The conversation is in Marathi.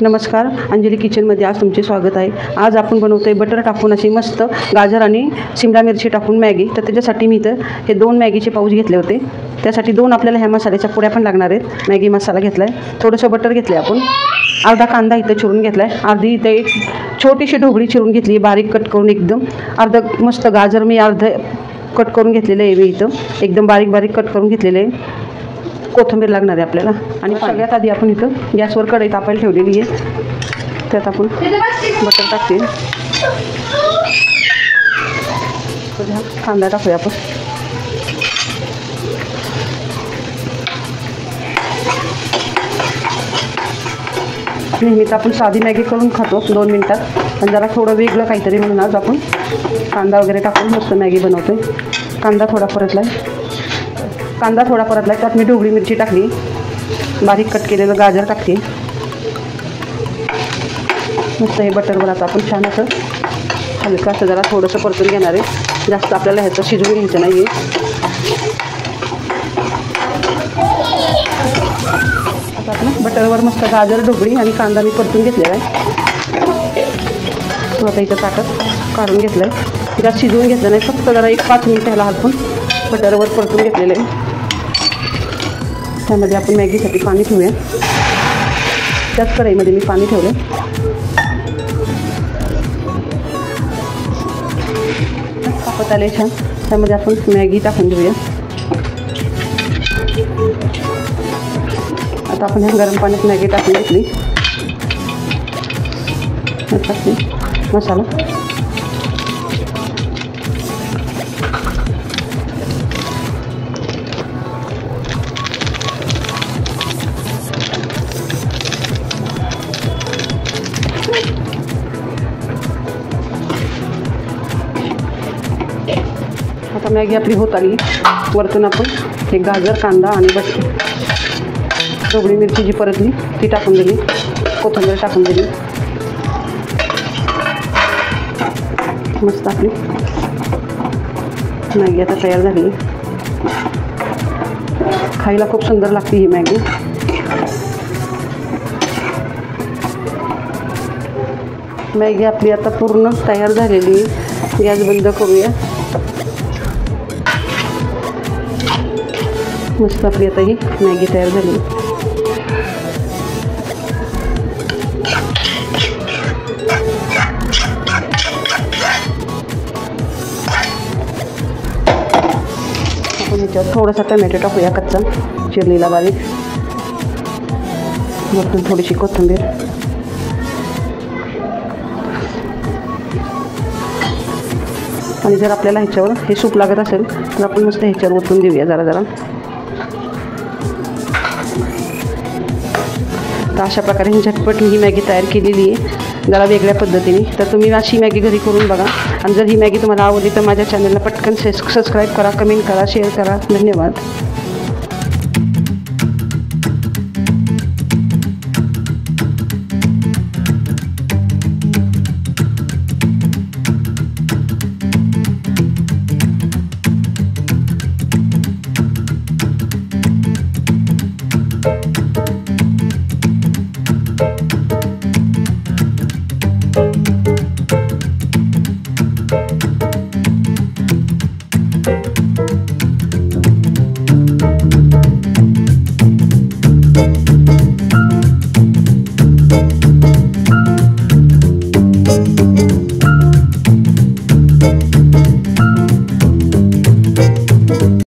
नमस्कार, अंजली किचनमध्ये आज तुमचे स्वागत आहे। आज आपण बनवतोय बटर टाकून अशी मस्त गाजर आणि शिमला मिरची टाकून मॅगी। तर त्याच्यासाठी मी इथं हे 2 मॅगीचे पाऊच घेतले होते। त्यासाठी 2 आपल्याला ह्या मसाल्याच्या पुड्या पण लागणार आहेत। मॅगी मसाला घेतलाय, थोडंसं बटर घेतलंय आपण, अर्धा कांदा इथं चिरून घेतलाय, अर्धी इथं एक छोटीशी ढोबळी चिरून घेतली बारीक कट करून एकदम, अर्ध मस्त गाजर मी अर्ध कट करून घेतलेलं आहे, मी इथं एकदम बारीक बारीक कट करून घेतलेलं आहे। कोथिंबीर लागणार आहे आपल्याला आणि सगळ्यात आधी आपण इथं गॅसवर कढई तापायला ठेवलेली आहे। त्यात आपण बटर टाकते, कांदा टाकूया आपण, नेहमीच आपण साधी मॅगी करून खातो 2 मिनिटात, पण जरा थोडं वेगळं काहीतरी म्हणून आज आपण कांदा वगैरे टाकून मस्त मॅगी बनवतोय। कांदा थोडा परतलाय, त्यात मी ढोबळी मिरची टाकली, बारीक कट केलेलं गाजर टाकते, मस्त हे बटरवर आता आपण छान असं हलकं असं जरा थोडंसं परतून घेणार आहे। जास्त आपल्याला ह्याचं शिजवून घ्यायचं नाही आहे। आता आपण बटरवर मस्त गाजर ढोबळी आणि कांदा मी परतून घेतलेला आहे। तो आता इथं ताटात काढून घेतलं आहे, जास्त शिजवून घेतलं नाही, फक्त जरा 1-5 मिनिटं ह्याला हलपून बटरवर परतून घेतलेलं आहे। त्यामध्ये आपण मॅगीसाठी पाणी ठेवूया, त्याच कढईमध्ये मी पाणी ठेवलं, तापत आले छान, त्यामध्ये आपण मॅगी टाकून देऊया। आता आपण ह्या गरम पाण्यात मॅगी टाकून घेतली, टाकली मसाला, आता मॅगी आपली होत आली। वरतून आपण हे गाजर कांदा आणि ढोबळी मिरची जी परतली ती टाकून दिली, कोथिंबीर टाकून दिली, मस्त आपली मॅगी आता तयार झाली। खायला खूप सुंदर लागते ही मॅगी। मॅगी आपली आता पूर्ण तयार झालेली, गॅस बंद करूया। मस्त आपली आता ही मॅगी तयार झाली। आपण ह्याच्यावर थोडासा टमॅटो टाकूया कच्चा चिरलेला बारीक, वरतून थोडीशी कोथिंबीर, आणि जर आपल्याला ह्याच्यावर हे सूप लागत असेल तर आपण मस्त ह्याच्यावर ओतून देऊया जरा जरा। तर अशा प्रकारे ही झटपट ही मॅगी तयार केलेली आहे, जरा वेगळ्या पद्धतीने। तर तुम्ही अशी मॅगी घरी करून बघा, आणि जर ही मॅगी तुम्हाला आवडली तर माझ्या चॅनलला पटकन सबस्क्राईब करा, कमेंट करा, शेअर करा। धन्यवाद।